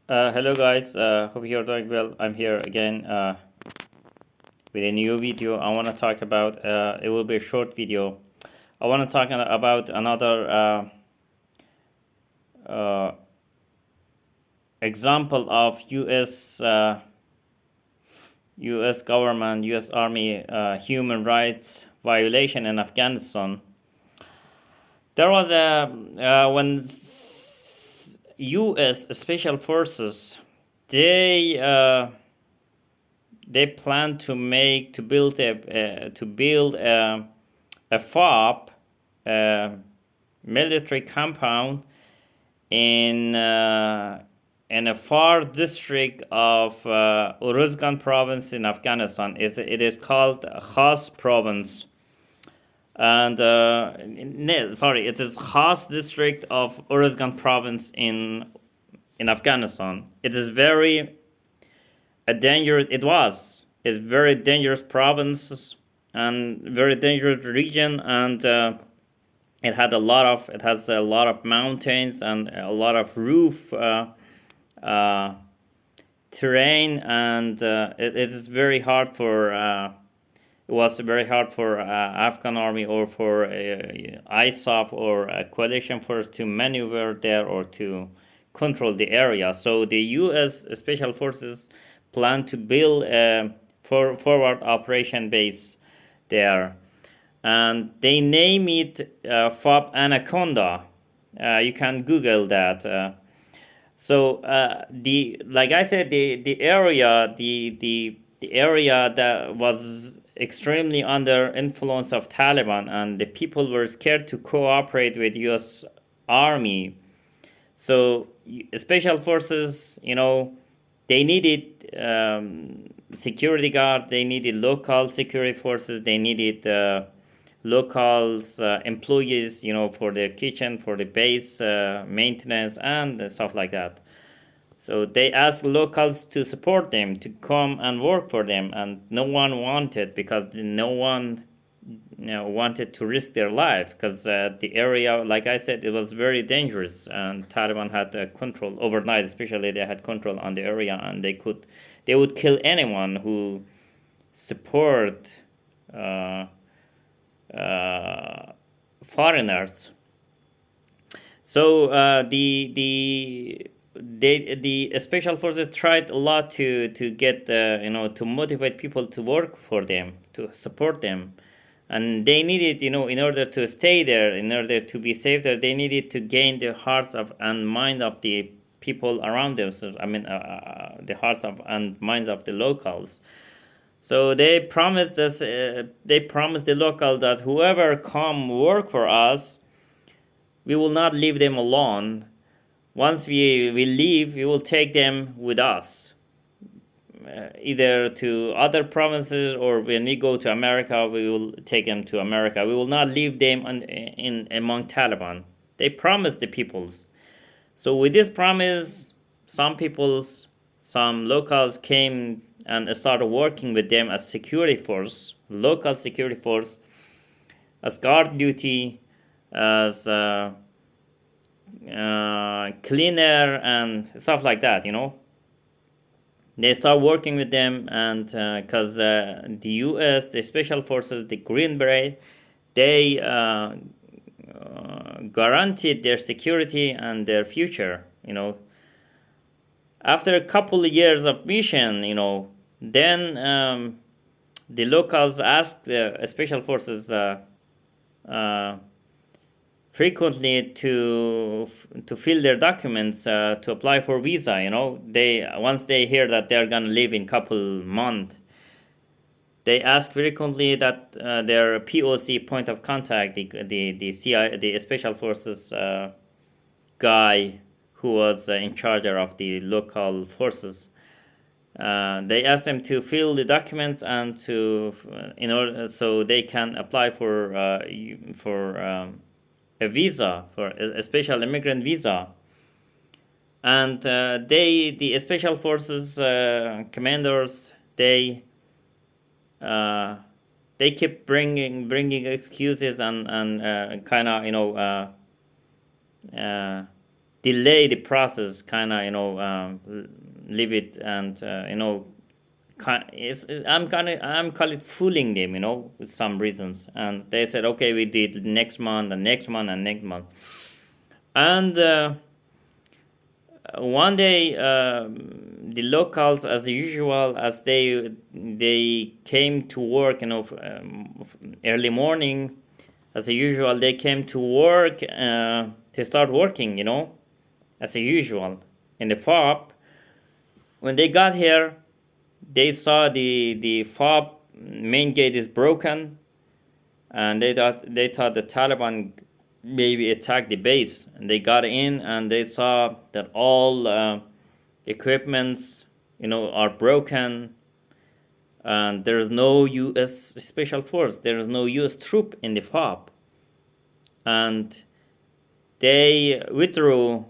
Hello guys, hope you're doing well. I'm here again with a new video. I want to talk about, it will be a short video. I want to talk about another uh, example of US government, US Army human rights violation in Afghanistan. There was a, when US Special Forces, they they plan to build a fob, military compound in in a far district of Urozgan province in Afghanistan. It is called Khas province, and it is Khas district of Urozgan province in Afghanistan. It is very a dangerous. It's very dangerous province and very dangerous region, and it has a lot of mountains and a lot of roof uh, terrain, and it is very hard for. It was very hard for Afghan army or for ISAF or a coalition force to maneuver there or to control the area. So the U.S. Special Forces plan to build a forward operation base there, and they name it Fob Anaconda. You can Google that. The like I said, the area that was extremely under influence of Taliban, and the people were scared to cooperate with U.S. Army. So special forces, they needed security guard, they needed local security forces, they needed locals employees, for their kitchen, for the base maintenance and stuff like that. So they asked locals to support them, to come and work for them, and no one wanted, because no one wanted to risk their life, because the area, like I said, it was very dangerous, and Taliban had control overnight. Especially, they had control on the area, and they would kill anyone who support uh, foreigners. So the special forces tried a lot to get to motivate people to work for them, to support them, and they needed, in order to stay there, in order to be safe there, they needed to gain the hearts of and mind of the people around them. So I mean, the hearts of and minds of the locals. So they promised us. They promised the local that whoever come work for us, we will not leave them alone. Once we leave, we will take them with us, either to other provinces, or when we go to America, we will take them to America. We will not leave them in among Taliban. They promised the peoples. So with this promise, some locals came and started working with them as security force, local security force, as guard duty, as cleaner and stuff like that. They start working with them, and because the U.S., the special forces, the Green Beret, they guaranteed their security and their future. After a couple of years of mission, then the locals asked the special forces uh, frequently to fill their documents, to apply for visa. They, once they hear that they're gonna live in couple months, they ask frequently that their POC, point of contact, the CI, the special forces guy who was in charge of the local forces. They asked them to fill the documents and to, in order so they can apply for a visa, for a special immigrant visa. And the special forces commanders, uh, they keep bringing excuses and kind of delay the process, kind of, leave it, and I'm call it fooling them, with some reasons. And they said, okay, we did next month and next month and next month. And one day, the locals, as usual, as they came to work, early morning, as usual, they came to work to start working, as usual in the fob. When they got here, they saw the fob main gate is broken, and they thought the Taliban maybe attacked the base. And they got in, and they saw that all equipments, are broken, and there is no U.S. special force. There is no U.S. troop in the fob, and they withdrew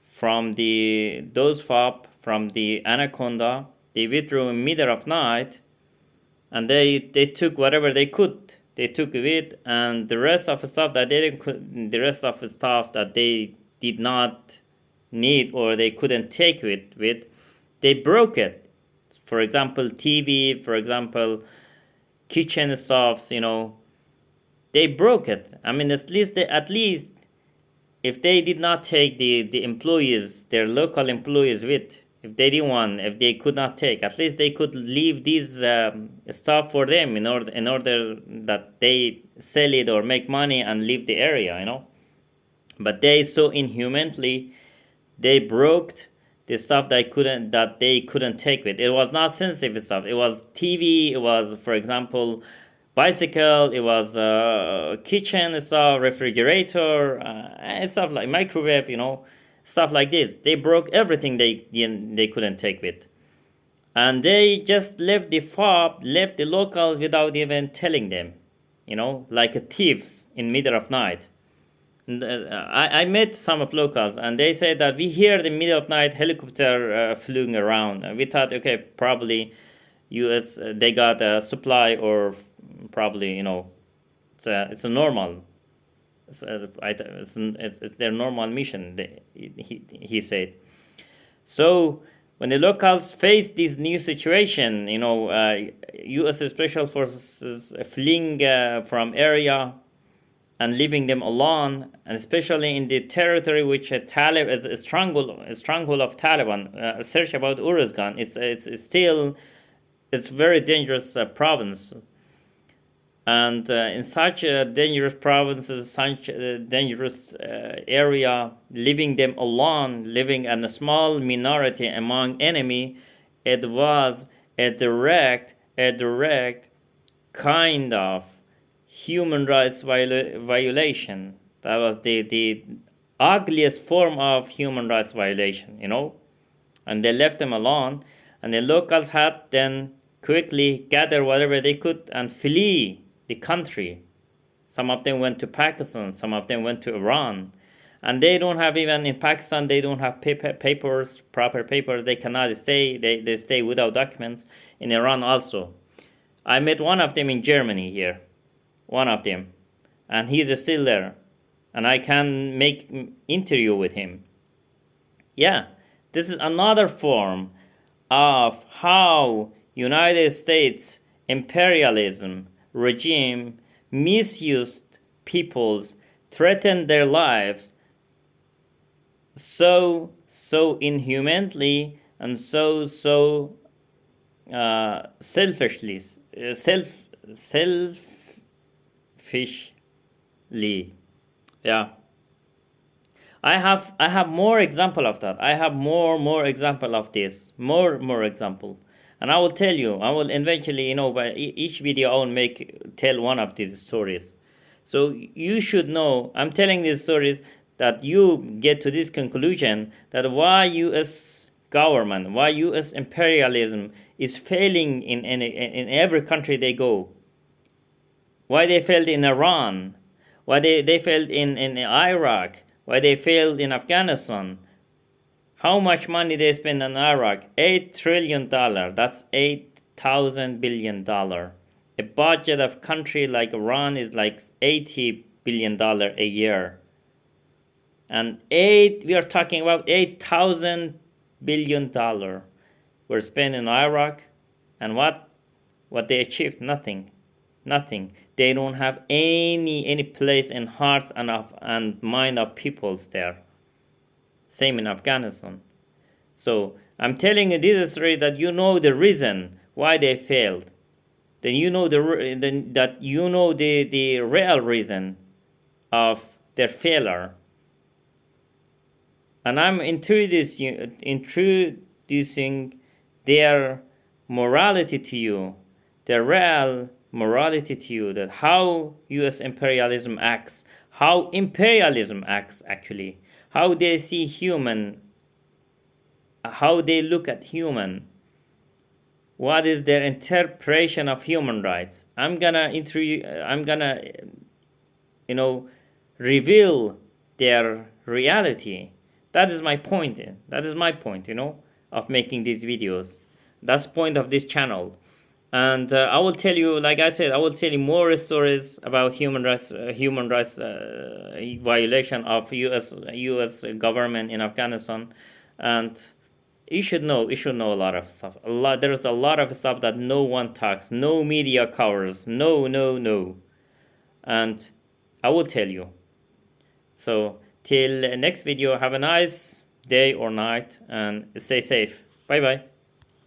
from those fob from the Anaconda. They withdrew in middle of night, and they took whatever they could. They took it, and the rest of the stuff that the rest of the stuff that they did not need or they couldn't take with, they broke it. For example, TV, for example, kitchen stuffs, they broke it. I mean, at least if they did not take the employees, their local employees with, if they could not take, at least they could leave these stuff for them in order that they sell it or make money and leave the area. But they so inhumanly, they broke the stuff that they couldn't take with. It was not sensitive stuff. It was TV. It was, for example, bicycle. It was kitchen stuff, refrigerator, and stuff like microwave. Stuff like this. They broke everything they couldn't take with, and they just left the fob, left the locals without even telling them. Like a thieves in middle of night. I met some of locals, and they said that we hear the middle of night helicopter flying around. And we thought, okay, probably U.S. They got a supply, or probably it's a normal. It's their normal mission. He said. So when the locals faced this new situation, U.S. Special Forces fleeing from area and leaving them alone, and especially in the territory which Talib is a stronghold of Taliban. Search about Urozgan. It's still it's very dangerous province, and in such a dangerous provinces, such a dangerous area, leaving them alone, living in a small minority among enemy, it was a direct kind of human rights violation. That was the ugliest form of human rights violation. And they left them alone, and the locals had then quickly gather whatever they could and flee the country. Some of them went to Pakistan, some of them went to Iran, and they don't have, even in Pakistan, they don't have proper papers. They cannot stay. They stay without documents. In Iran also. I met one of them in Germany here, one of them, and he's still there, and I can make interview with him. Yeah, this is another form of how United States imperialism regime misused peoples, threatened their lives so inhumanly, and so selfishly, selfishly. Yeah, I have more example of that. I have more example of this. More example, and I will tell you. I will eventually, by each video I will tell one of these stories. So you should know. I'm telling these stories that you get to this conclusion that why U.S. government, why U.S. imperialism is failing in every country they go. Why they failed in Iran, why they failed in Iraq, why they failed in Afghanistan. How much money they spend in Iraq? $8 trillion. That's $8,000 billion. A budget of country like Iran is like $80 billion a year. And we are talking about $8,000 billion were spent in Iraq, and what they achieved? Nothing. Nothing. They don't have any place in hearts and mind of peoples there. Same in Afghanistan. So I'm telling you this story that you know the reason why they failed. Then you know the real reason of their failure. And I'm introducing their morality to you, their real morality to you, that how US imperialism acts, how imperialism acts actually, how they see human, how they look at human, what is their interpretation of human rights. I'm gonna you know reveal their reality. That is my point. That is my point, of making these videos. That's the point of this channel. And I will tell you, like I said, I will tell you more stories about human rights violation of US government in Afghanistan. And you should know a lot of stuff. There's a lot of stuff that no one talks, no media covers, no. And I will tell you. So till next video, have a nice day or night and stay safe. Bye bye.